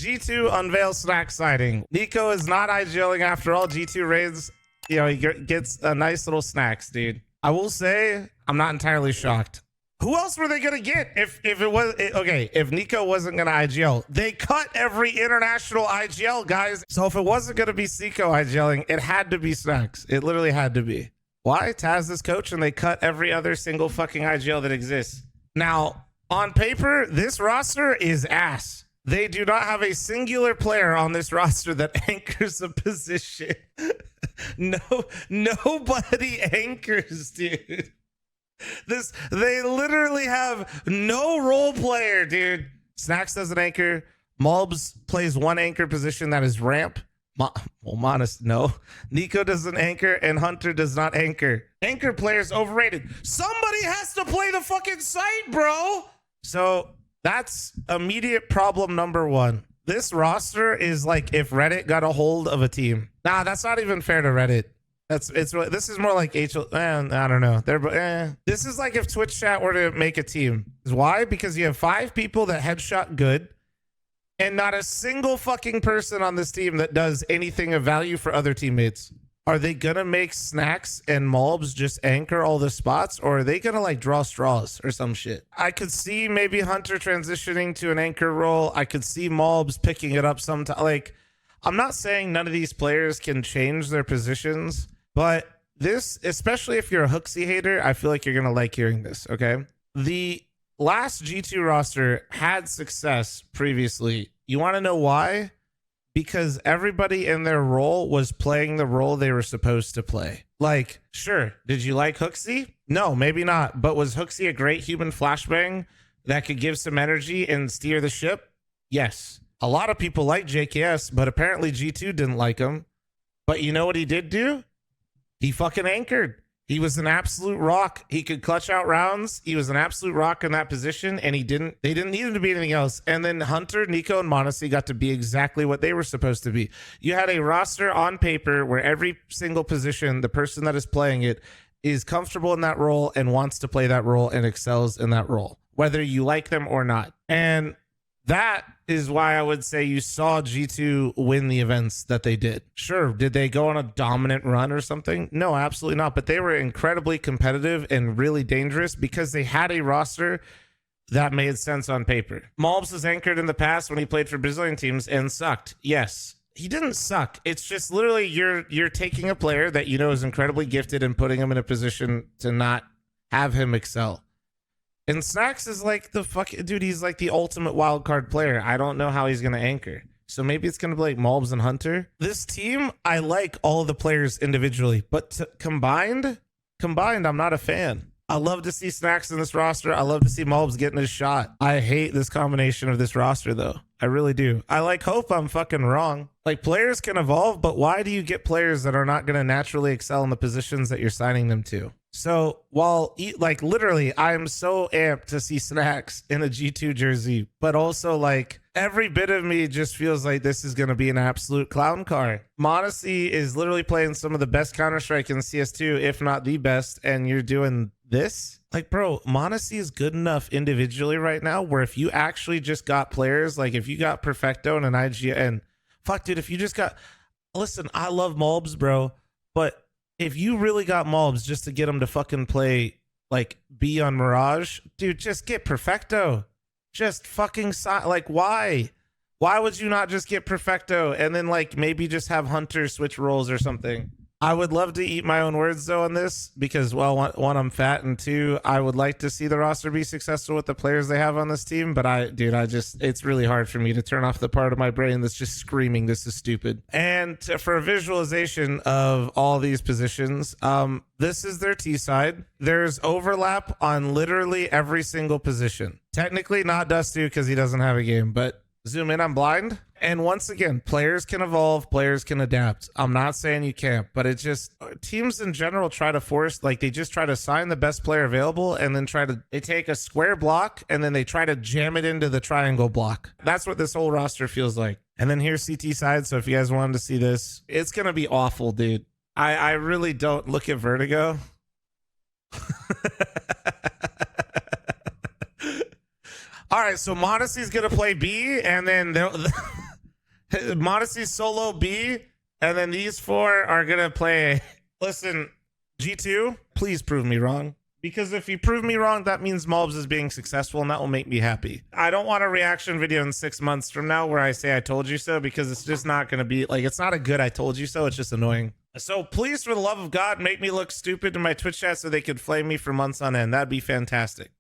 G2 unveils Snax signing. Nico is not IGLing after all. G2 raids, you know, he gets a nice little Snax, dude. I will say, I'm not entirely shocked. Who else were they gonna get if it was okay? If Nico wasn't gonna IGL, they cut every international IGL, guys. So if it wasn't gonna be Seiko IGLing, it had to be Snax. It literally had to be. Why? Taz is coach, and they cut every other single fucking IGL that exists. Now, on paper, this roster is ass. They do not have a singular player on this roster that anchors a position. Nobody anchors, dude. They literally have no role player, dude. Snax doesn't anchor. Malbs plays one anchor position, that is ramp. Modest, no. Nico doesn't anchor, and Hunter does not anchor. Anchor players overrated. Somebody has to play the fucking site, bro. So that's immediate problem number one. This roster is like if Reddit got a hold of a team. Nah, that's not even fair to Reddit. This is more like I don't know. This is like if Twitch chat were to make a team. Why? Because you have 5 people that headshot good, and not a single fucking person on this team that does anything of value for other teammates. Are they gonna make Snax and Malbs just anchor all the spots, or are they gonna like draw straws or some shit? I could see maybe Hunter transitioning to an anchor role. I could see Malbs picking it up sometime. Like, I'm not saying none of these players can change their positions, but this, especially if you're a Hooksy hater, I feel like you're gonna like hearing this, okay? The last G2 roster had success previously. You wanna know why? Because everybody in their role was playing the role they were supposed to play. Like, sure, did you like Hooksy? No, maybe not. But was Hooksy a great human flashbang that could give some energy and steer the ship? Yes. A lot of people like JKS, but apparently G2 didn't like him. But you know what he did do? He fucking anchored. He was an absolute rock. He could clutch out rounds. He was an absolute rock in that position, and they didn't need him to be anything else. And then Hunter, Nico, and Modesty got to be exactly what they were supposed to be. You had a roster on paper where every single position, the person that is playing it is comfortable in that role and wants to play that role and excels in that role, whether you like them or not. And that is why I would say you saw G2 win the events that they did. Sure, did they go on a dominant run or something? No, absolutely not. But they were incredibly competitive and really dangerous because they had a roster that made sense on paper. Malbs was anchored in the past when he played for Brazilian teams and sucked. Yes, he didn't suck. It's just literally you're taking a player that you know is incredibly gifted and putting him in a position to not have him excel. And Snax is like the fucking dude. He's like the ultimate wild card player. I don't know how he's going to anchor. So maybe it's going to be like Malbs and Hunter. This team, I like all of the players individually, but combined, I'm not a fan. I love to see Snax in this roster. I love to see Malbs getting his shot. I hate this combination of this roster, though. I really do. I like hope I'm fucking wrong. Like, players can evolve, but why do you get players that are not going to naturally excel in the positions that you're signing them to? So while like literally I'm so amped to see Snax in a G2 jersey, but also like every bit of me just feels like this is going to be an absolute clown car. Modesty is literally playing some of the best Counter-Strike in CS2, if not the best, and you're doing this? Like, bro, Modesty is good enough individually right now where if you actually just got players, like if you got Perfecto and an IGN, fuck, dude, if you just got, listen, I love Malbs, bro, but if you really got Malbs just to get him to fucking play like B on Mirage, dude, just get Perfecto. Just fucking like, why? Why would you not just get Perfecto and then like maybe just have Hunter switch roles or something? I would love to eat my own words though on this because, well, one, I'm fat, and 2, I would like to see the roster be successful with the players they have on this team. But it's really hard for me to turn off the part of my brain that's just screaming, this is stupid. And for a visualization of all these positions, this is their T side. There's overlap on literally every single position. Technically not Dusty because he doesn't have a game, but zoom in, I'm blind. And once again, players can evolve, players can adapt. I'm not saying you can't, but it just, teams in general try to force, like they just try to sign the best player available and then they take a square block and then they try to jam it into the triangle block. That's what this whole roster feels like. And then here's CT side. So if you guys wanted to see this, it's going to be awful, dude. I really don't look at Vertigo. All right, so Modesty's going to play B, and then Modesty solo B, and then these four are gonna play. Listen, G2, please prove me wrong. Because if you prove me wrong, that means Mulbs is being successful, and that will make me happy. I don't want a reaction video in 6 months from now where I say I told you so, because it's just not going to be, like, it's not a good I told you so, it's just annoying. So please, for the love of God, make me look stupid in my Twitch chat so they could flame me for months on end. That'd be fantastic.